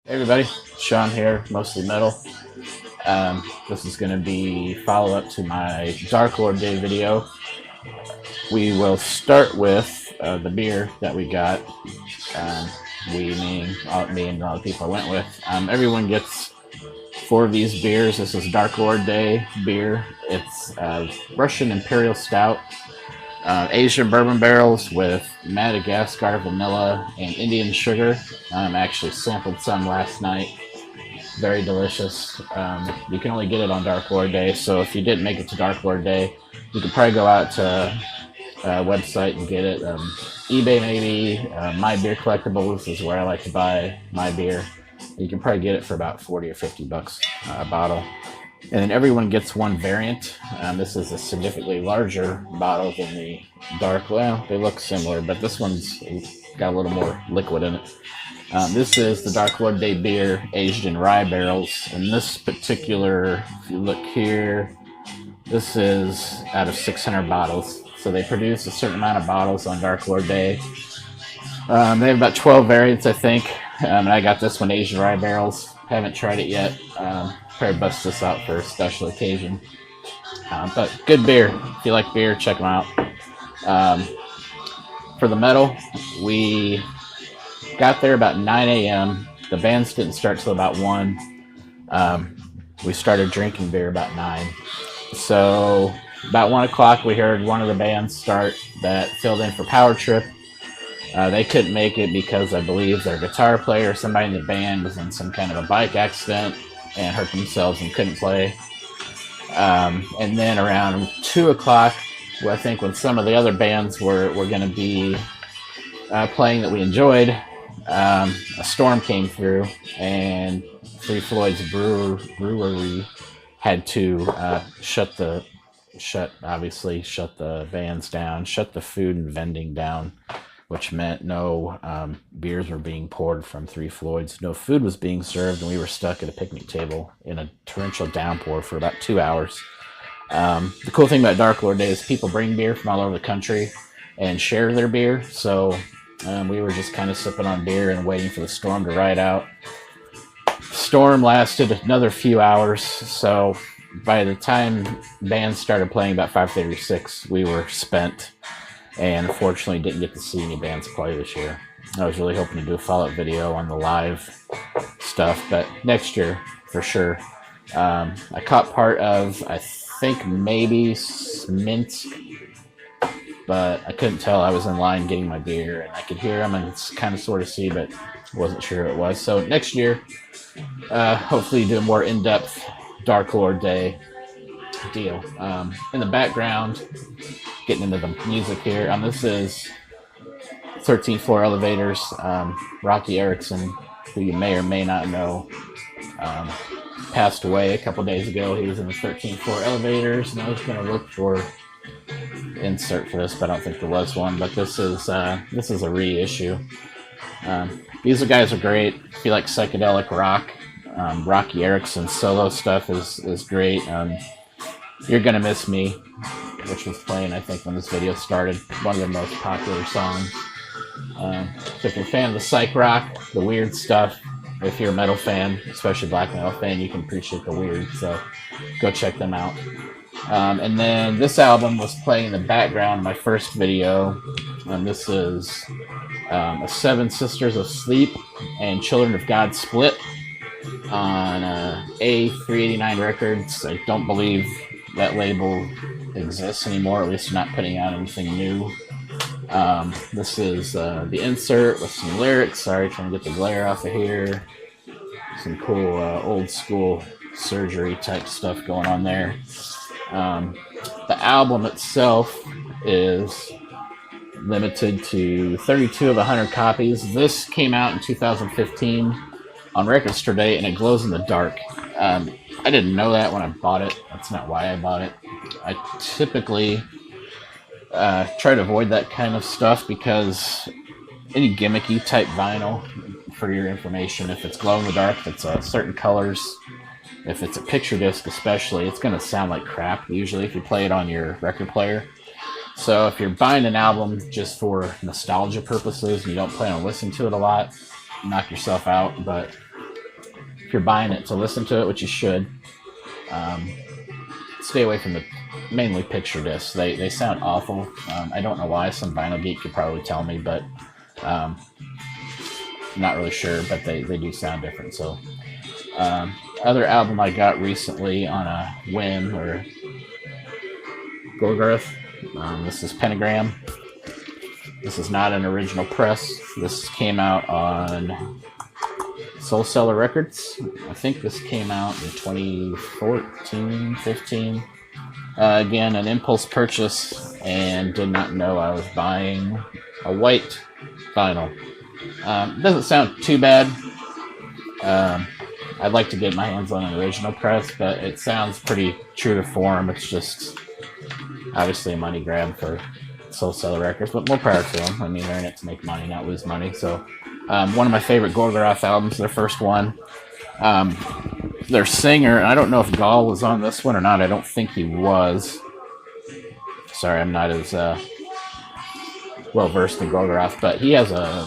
Hey everybody, Sean here, mostly metal. This is going to be follow-up to my Dark Lord Day video. We will start with the beer that we got. Me and all the people I went with. Everyone gets 4 of these beers. This is Dark Lord Day beer. It's Russian Imperial Stout. Asian bourbon barrels with Madagascar vanilla and Indian sugar. Actually sampled some last night. Very delicious. You can only get it on Dark Lord Day, so if you didn't make it to Dark Lord Day, you could probably go out to a website and get it. eBay maybe. My Beer Collectibles is where I like to buy my beer. You can probably get it for about 40 or 50 bucks a bottle. And then everyone gets one variant. This is a significantly larger bottle than the dark. Well, they look similar, but this one's got a little more liquid in it. This is the Dark Lord Day beer aged in rye barrels. And this particular, if you look here, this is out of 600 bottles. So they produce a certain amount of bottles on Dark Lord Day. They have about 12 variants, I think. And I got this one aged in rye barrels. Haven't tried it yet. Probably bust this out for a special occasion. But good beer. If you like beer, check them out. For the metal, we got there about 9 a.m. The bands didn't start till about 1. We started drinking beer about 9. So about 1 o'clock, we heard one of the bands start that filled in for Power Trip. They couldn't make it because I believe their guitar player or somebody in the band was in some kind of a bike accident and hurt themselves and couldn't play. And then around 2 o'clock, I think when some of the other bands were going to be playing that we enjoyed, a storm came through and Three Floyd's brewery had to shut the bands down, shut the food and vending down, which meant no beers were being poured from Three Floyd's. No food was being served, and we were stuck at a picnic table in a torrential downpour for about 2 hours. The cool thing about Dark Lord Day is people bring beer from all over the country and share their beer, so we were just kind of sipping on beer and waiting for the storm to ride out. Storm lasted another few hours, so by the time bands started playing about 5:30 or 6, we were spent. And unfortunately didn't get to see any bands play this year. I was really hoping to do a follow-up video on the live stuff, but next year for sure. I caught part of, I think maybe Minsk, but I couldn't tell. I was in line getting my beer and I could hear them and kind of sort of see, but wasn't sure who it was. So next year, hopefully do a more in-depth Dark Lord Day deal. In the background, getting into the music here. This is 13th Floor Elevators. Rocky Erickson, who you may or may not know, passed away a couple days ago. He was in the 13th Floor Elevators, and I was going to look for insert for this, but I don't think there was one. But this is a reissue. These guys are great. If you like psychedelic rock, Rocky Erickson's solo stuff is great. You're Gonna Miss Me, which was playing, I think, when this video started. One of their most popular songs. So if you're a fan of the psych rock, the weird stuff, if you're a metal fan, especially black metal fan, you can appreciate the weird, so go check them out. And then this album was playing in the background of my first video. This is a Seven Sisters of Sleep and Children of God split on A389 Records. I don't believe that label exists anymore, at least they're not putting out anything new. This is the insert with some lyrics. Sorry, trying to get the glare off of here. Some cool old school surgery type stuff going on there. The album itself is limited to 32 of 100 copies. This came out in 2015 on Record Store Day, and it glows in the dark. I didn't know that when I bought it. That's not why I bought it. I typically try to avoid that kind of stuff because any gimmicky type vinyl, for your information, if it's glow in the dark, if it's certain colors, if it's a picture disc especially, it's going to sound like crap usually if you play it on your record player. So if you're buying an album just for nostalgia purposes and you don't plan on listening to it a lot, knock yourself out. But if you're buying it to listen to it, which you should, stay away from the mainly picture discs. They sound awful. I don't know why. Some vinyl geek could probably tell me, but not really sure. But they do sound different. So other album I got recently on a whim or Gorgoroth. This is Pentagram. This is not an original press. This came out on Soul Cellar Records. I think this came out in 2014, 15. Again, an impulse purchase, and did not know I was buying a white vinyl. Doesn't sound too bad. I'd like to get my hands on an original press, but it sounds pretty true to form. It's just obviously a money grab for Soul Cellar Records, but more power to them. I mean, they're in it to make money, not lose money. So, one of my favorite Gorgoroth albums, their first one. Their singer, I don't know if Gall was on this one or not. I don't think he was. Sorry, I'm not as well versed in Gorgoroth, but he has a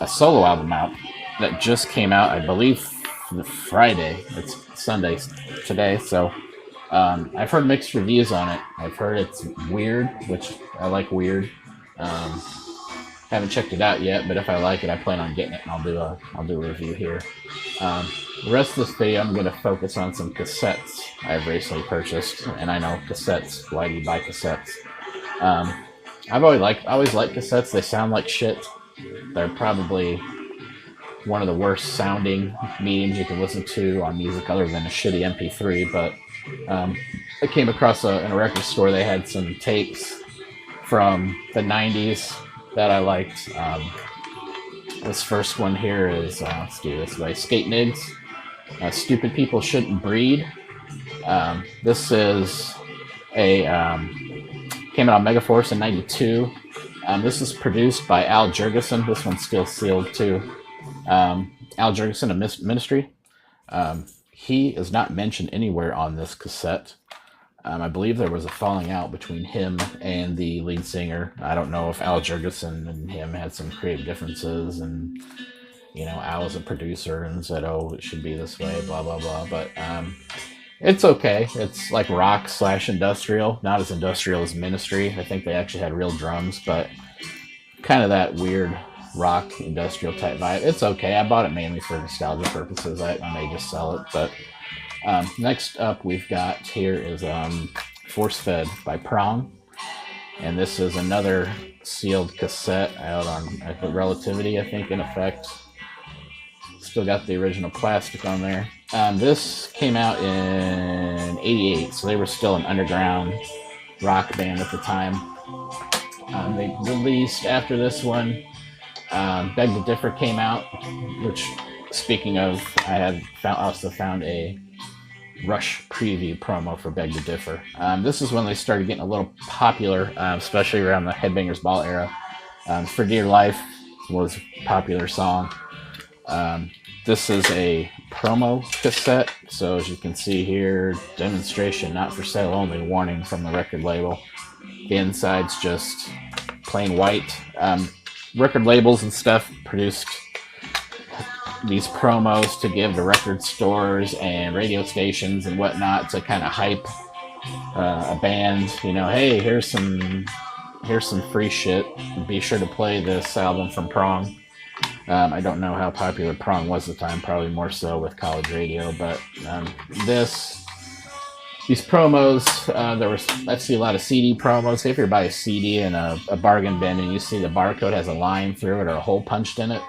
solo album out that just came out, I believe, Friday. It's Sunday today, so I've heard mixed reviews on it. I've heard it's weird, which I like weird. Haven't checked it out yet, but if I like it, I plan on getting it, and I'll do a review here. The rest of this video, I'm going to focus on some cassettes I've recently purchased, and I know cassettes. Why do you buy cassettes? I've always liked cassettes. They sound like shit. They're probably one of the worst sounding mediums you can listen to on music other than a shitty MP3, but I came across in a record store. They had some tapes from the 90s that I liked. This first one here is, let's do this by Skate Nigs. Stupid People Shouldn't Breed. This is came out on Megaforce in 92. This is produced by Al Jurgensen. This one's still sealed too. Al Jurgensen of Ministry. He is not mentioned anywhere on this cassette. I believe there was a falling out between him and the lead singer. I don't know if Al Jurgensen and him had some creative differences, and Al was a producer and said, "Oh, it should be this way," blah blah blah. But it's okay. It's like rock / industrial, not as industrial as Ministry. I think they actually had real drums, but kind of that weird rock industrial type vibe. It's okay. I bought it mainly for nostalgia purposes. I may just sell it, but. Next up we've got here is Force Fed by Prong, and this is another sealed cassette out on Relativity, I think, in effect. Still got the original plastic on there. This came out in 88, so they were still an underground rock band at the time. They released after this one, Beg to Differ came out, which, speaking of, I also found a Rush preview promo for Beg to Differ. This is when they started getting a little popular, especially around the Headbangers Ball era. For Dear Life was a popular song. This is a promo cassette, so as you can see here, demonstration not for sale only, warning from the record label. The inside's just plain white. Record labels and stuff produced these promos to give to record stores and radio stations and whatnot to kind of hype a band. Hey, here's some free shit. Be sure to play this album from Prong. I don't know how popular Prong was at the time, probably more so with college radio, but these promos, I see a lot of CD promos. If you buy a CD in a bargain bin and you see the barcode has a line through it or a hole punched in it,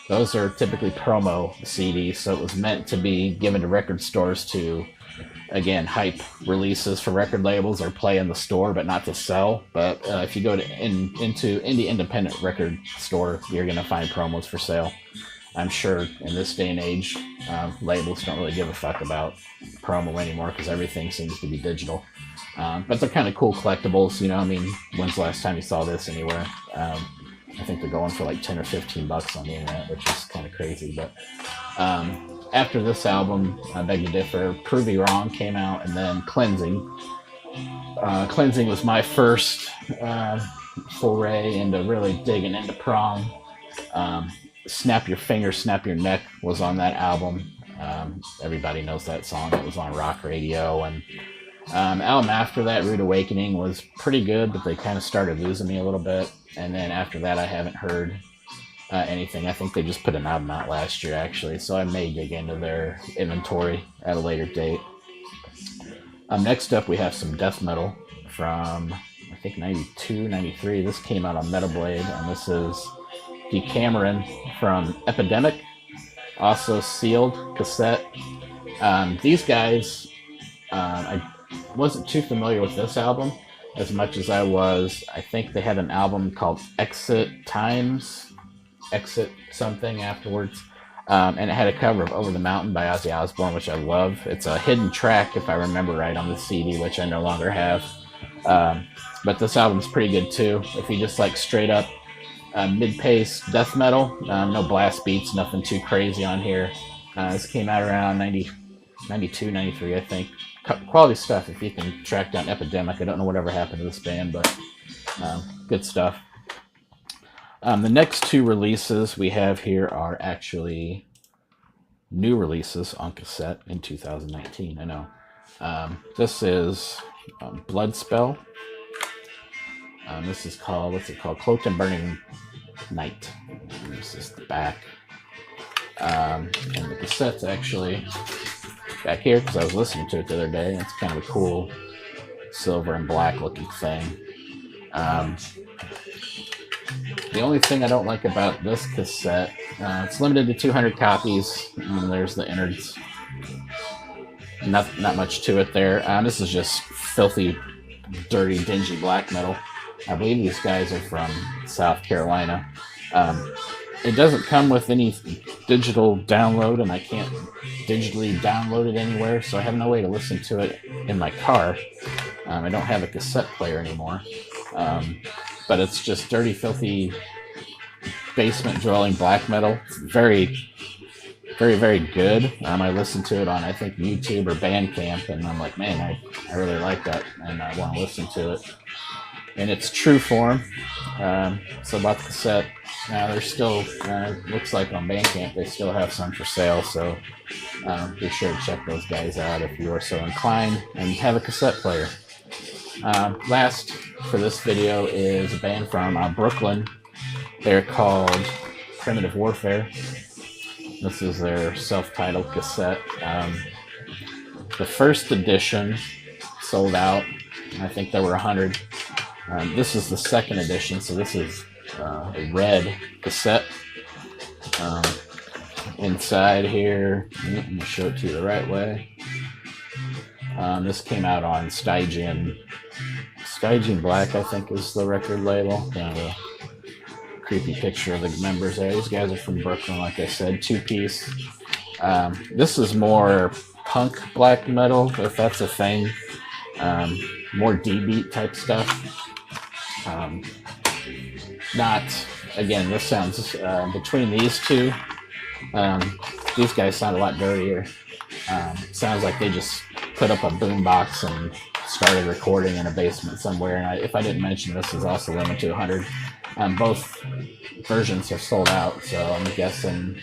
those are typically promo CDs, so it was meant to be given to record stores to, again, hype releases for record labels or play in the store, but not to sell. But if you go into indie independent record store, you're going to find promos for sale. I'm sure in this day and age, labels don't really give a fuck about promo anymore because everything seems to be digital. But they're kind of cool collectibles, when's the last time you saw this anywhere? I think they're going for like 10 or 15 bucks on the internet, which is kind of crazy. But after this album, I Beg to Differ, Prove Me Wrong came out, and then Cleansing. Cleansing was my first foray into really digging into Prong. Snap Your Finger, Snap Your Neck was on that album. Everybody knows that song. It was on rock radio. And album after that, Rude Awakening, was pretty good, but they kind of started losing me a little bit. And then after that, I haven't heard anything. I think they just put an album out last year, actually, so I may dig into their inventory at a later date. Next up, we have some death metal from, I think, 92, 93. This came out on Metal Blade, and this is Decameron from Epidemic, also sealed cassette. These guys, I wasn't too familiar with this album as much as I was. I think they had an album called Exit Times, Exit something afterwards, and it had a cover of Over the Mountain by Ozzy Osbourne, which I love. It's a hidden track, if I remember right, on the CD, which I no longer have. But this album's pretty good too. If you just like straight up mid-pace death metal, no blast beats, nothing too crazy on here. This came out around 92, 93, I think. Quality stuff if you can track down Epidemic. I don't know whatever happened to this band, but good stuff. The next two releases we have here are actually new releases on cassette in 2019. I know. This is Bloodspell. This is called, what's it called? Cloaked and Burning Night. And this is the back. And the cassette's actually back here because I was listening to it the other day. It's kind of a cool silver and black looking thing. The only thing I don't like about this cassette, it's limited to 200 copies. There's the innards. Not much to it there. This is just filthy, dirty, dingy black metal. I believe these guys are from South Carolina. It doesn't come with any digital download, and I can't digitally download it anywhere, so I have no way to listen to it in my car. I don't have a cassette player anymore. But it's just dirty, filthy, basement-dwelling black metal. It's very, very, very good. I listened to it on, I think, YouTube or Bandcamp, and I'm like, man, I really like that, and I want to listen to it in its true form. So about the cassette, now they're still, looks like on Bandcamp, they still have some for sale, so be sure to check those guys out if you are so inclined and have a cassette player. Last for this video is a band from Brooklyn. They're called Primitive Warfare. This is their self-titled cassette. The first edition sold out. I think there were 100. This is the second edition, so this is a red cassette. Inside here, let me show it to you the right way. This came out on Stygian Black, I think is the record label. Kind of a creepy picture of the members there. These guys are from Brooklyn, like I said, two-piece. This is more punk black metal, if that's a thing. More D-beat type stuff. Again, this sounds, between these two, these guys sound a lot dirtier. Sounds like they just put up a boombox and started recording in a basement somewhere. And if I didn't mention, this is also limited to 100. Both versions have sold out, so I'm guessing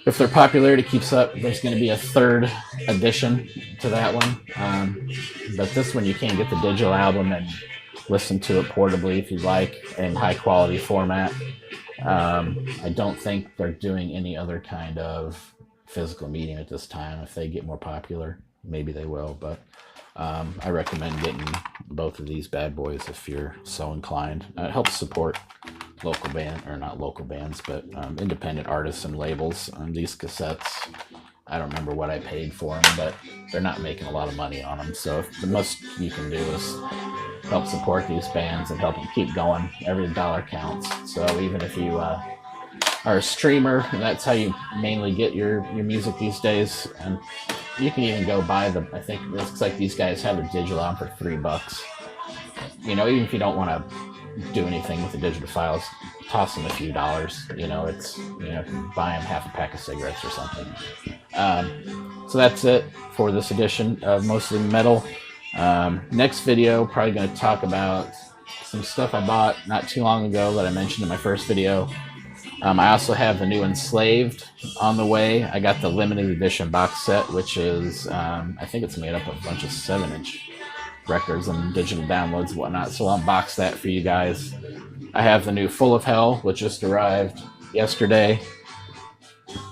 if their popularity keeps up, there's going to be a third edition to that one. But this one, you can get the digital album and listen to it portably if you'd like, in high quality format. I don't think they're doing any other kind of physical medium at this time. If they get more popular, maybe they will, but I recommend getting both of these bad boys if you're so inclined. It helps support local not local bands, but independent artists and labels. These cassettes, I don't remember what I paid for them, but they're not making a lot of money on them. So the most you can do is help support these bands and help them keep going. Every dollar counts. So even if you are a streamer, and that's how you mainly get your music these days, and you can even go buy them. I think it looks like these guys have a digital on for $3. Even if you don't want to do anything with the digital files, toss them a few dollars. It's buy them half a pack of cigarettes or something. So that's it for this edition of Mostly Metal. Next video, probably going to talk about some stuff I bought not too long ago that I mentioned in my first video. I also have the new Enslaved on the way. I got the limited edition box set, which is, I think it's made up of a bunch of 7-inch records and digital downloads and whatnot. So I'll unbox that for you guys. I have the new Full of Hell, which just arrived yesterday.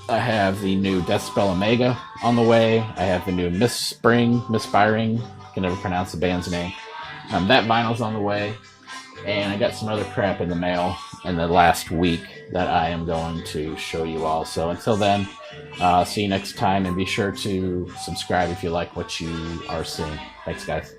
I have the new Deathspell Omega on the way. I have the new Misspiring, can never pronounce the band's name. That vinyl's on the way. And I got some other crap in the mail in the last week that I am going to show you all. So until then, see you next time, and be sure to subscribe if you like what you are seeing. Thanks, guys.